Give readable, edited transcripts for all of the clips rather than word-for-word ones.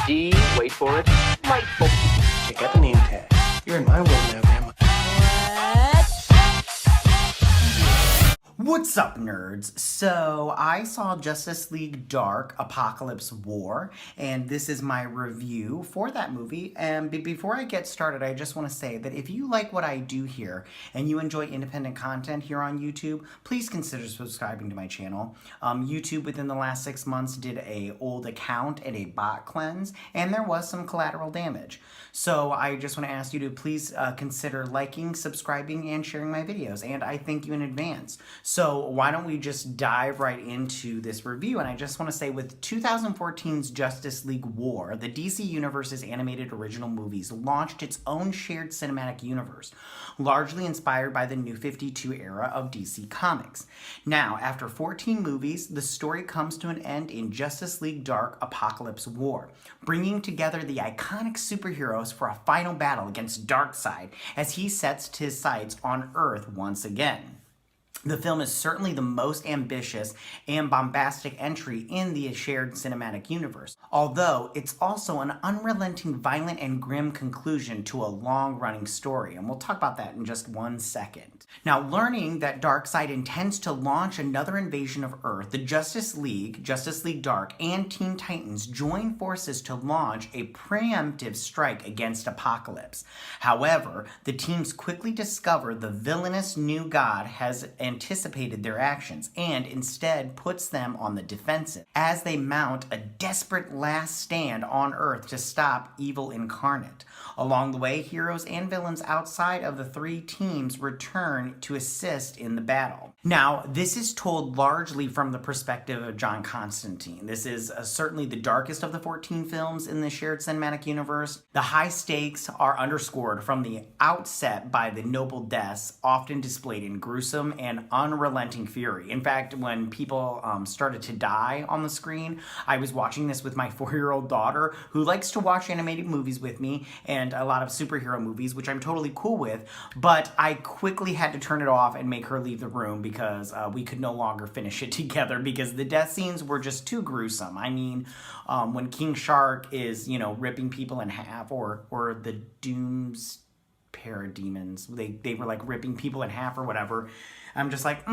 D, wait for it, light bulb. Check out the name tag. You're in my world now, Grandma. What's up, nerds? So I saw Justice League Dark, Apokolips War, and this is my review for that movie. And before I get started, I just want to say that if you like what I do here and you enjoy independent content here on YouTube, please consider subscribing to my channel. YouTube within the last 6 months did a old account and a bot cleanse, and there was some collateral damage. So I just want to ask you to please consider liking, subscribing, and sharing my videos, and I thank you in advance. So why don't we just dive right into this review? And I just want to say, with 2014's Justice League War, the DC Universe's animated original movies launched its own shared cinematic universe, largely inspired by the New 52 era of DC Comics. Now, after 14 movies, the story comes to an end in Justice League Dark, Apokolips War, bringing together the iconic superheroes for a final battle against Darkseid as he sets his sights on Earth once again. The film is certainly the most ambitious and bombastic entry in the shared cinematic universe, although it's also an unrelenting, violent, and grim conclusion to a long-running story, and we'll talk about that in just 1 second. Now, learning that Darkseid intends to launch another invasion of Earth, the Justice League Dark, and Teen Titans join forces to launch a preemptive strike against Apokolips. However, the teams quickly discover the villainous new god has anticipated their actions and instead puts them on the defensive as they mount a desperate last stand on Earth to stop evil incarnate. Along the way, heroes and villains outside of the three teams return to assist in the battle. Now, this is told largely from the perspective of John Constantine. This is certainly the darkest of the 14 films in the shared cinematic universe. The high stakes are underscored from the outset by the noble deaths, often displayed in gruesome and unrelenting fury. In fact, when people started to die on the screen, I was watching this with my 4-year-old daughter, who likes to watch animated movies with me and a lot of superhero movies, which I'm totally cool with, but I quickly had to turn it off and make her leave the room because we could no longer finish it together because the death scenes were just too gruesome. I mean, when King Shark is, ripping people in half, or the Dooms parademons, they were like ripping people in half or whatever. I'm just like,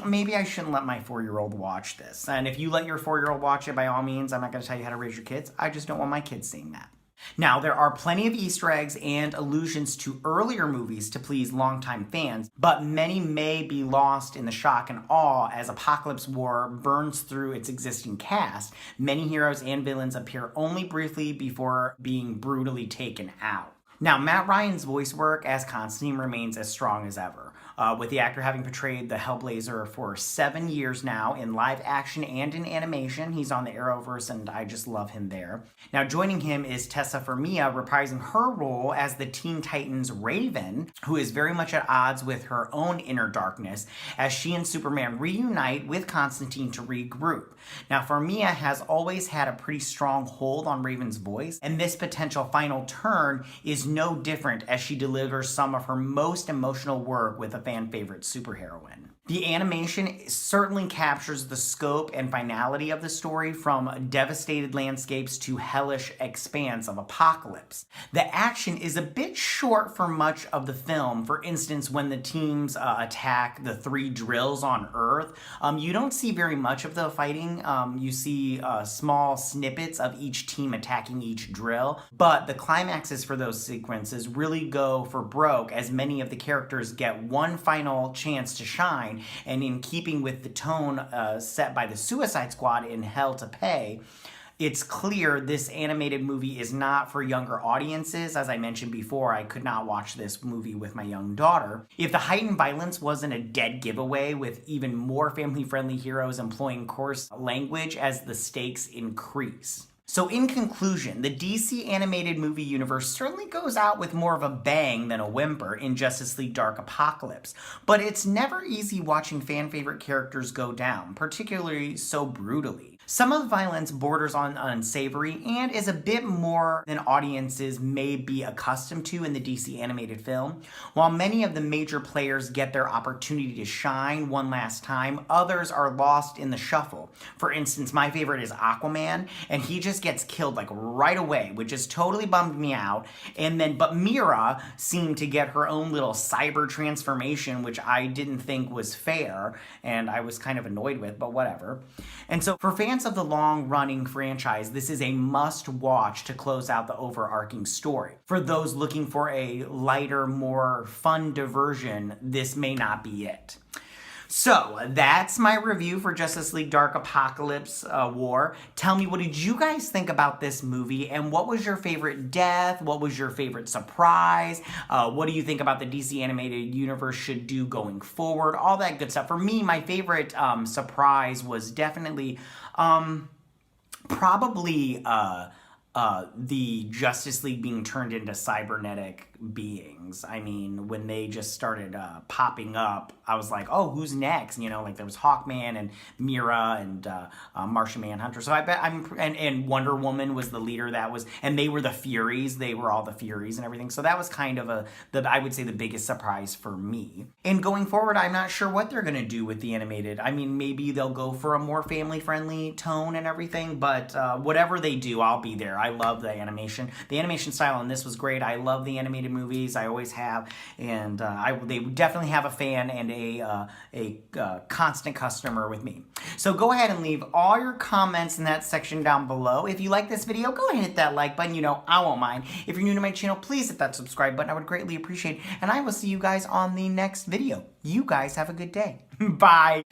maybe I shouldn't let my 4-year-old watch this. And if you let your 4-year-old watch it, by all means, I'm not going to tell you how to raise your kids. I just don't want my kids seeing that. Now, there are plenty of Easter eggs and allusions to earlier movies to please longtime fans, but many may be lost in the shock and awe as Apokolips War burns through its existing cast. Many heroes and villains appear only briefly before being brutally taken out. Now, Matt Ryan's voice work as Constantine remains as strong as ever, with the actor having portrayed the Hellblazer for 7 years now in live action and in animation. He's on the Arrowverse, and I just love him there. Now, joining him is Tessa Farmiga, reprising her role as the Teen Titans Raven, who is very much at odds with her own inner darkness, as she and Superman reunite with Constantine to regroup. Now, Farmiga has always had a pretty strong hold on Raven's voice, and this potential final turn is no different as she delivers some of her most emotional work with a fan-favorite superheroine. The animation certainly captures the scope and finality of the story, from devastated landscapes to hellish expanse of Apokolips. The action is a bit short for much of the film. For instance, when the teams attack the 3 drills on Earth, you don't see very much of the fighting. You see small snippets of each team attacking each drill, but the climaxes for those sequences really go for broke, as many of the characters get one final chance to shine. And in keeping with the tone set by the Suicide Squad in Hell to Pay, it's clear this animated movie is not for younger audiences. As I mentioned before, I could not watch this movie with my young daughter. If the heightened violence wasn't a dead giveaway, with even more family-friendly heroes employing coarse language as the stakes increase. So in conclusion, the DC animated movie universe certainly goes out with more of a bang than a whimper in Justice League Dark Apokolips, but it's never easy watching fan-favorite characters go down, particularly so brutally. Some of the violence borders on unsavory and is a bit more than audiences may be accustomed to in the DC animated film. While many of the major players get their opportunity to shine one last time, others are lost in the shuffle. For instance, my favorite is Aquaman, and he just gets killed like right away, which just totally bummed me out. But Mira seemed to get her own little cyber transformation, which I didn't think was fair, and I was kind of annoyed with, but whatever. And so for fans of the long-running franchise, this is a must-watch to close out the overarching story. For those looking for a lighter, more fun diversion, this may not be it. So, that's my review for Justice League Dark Apokolips War. Tell me, what did you guys think about this movie, and what was your favorite death? What was your favorite surprise? What do you think about the DC Animated Universe should do going forward? All that good stuff. For me, my favorite surprise was definitely probably the Justice League being turned into cybernetic beings. I mean, when they just started popping up, I was like, oh, who's next? You know, like there was Hawkman and Mira and Martian Manhunter. So I bet and Wonder Woman was the leader and they were the Furies. They were all the Furies and everything. So that was kind of I would say the biggest surprise for me. And going forward, I'm not sure what they're going to do with the animated. I mean, maybe they'll go for a more family-friendly tone and everything, but whatever they do, I'll be there. I love the animation. The animation style in this was great. I love the animated movies. I always have, and they definitely have a fan and a constant customer with me. So go ahead and leave all your comments in that section down below. If you like this video, go ahead and hit that like button. You know, I won't mind. If you're new to my channel, please hit that subscribe button. I would greatly appreciate it. And I will see you guys on the next video. You guys have a good day. Bye.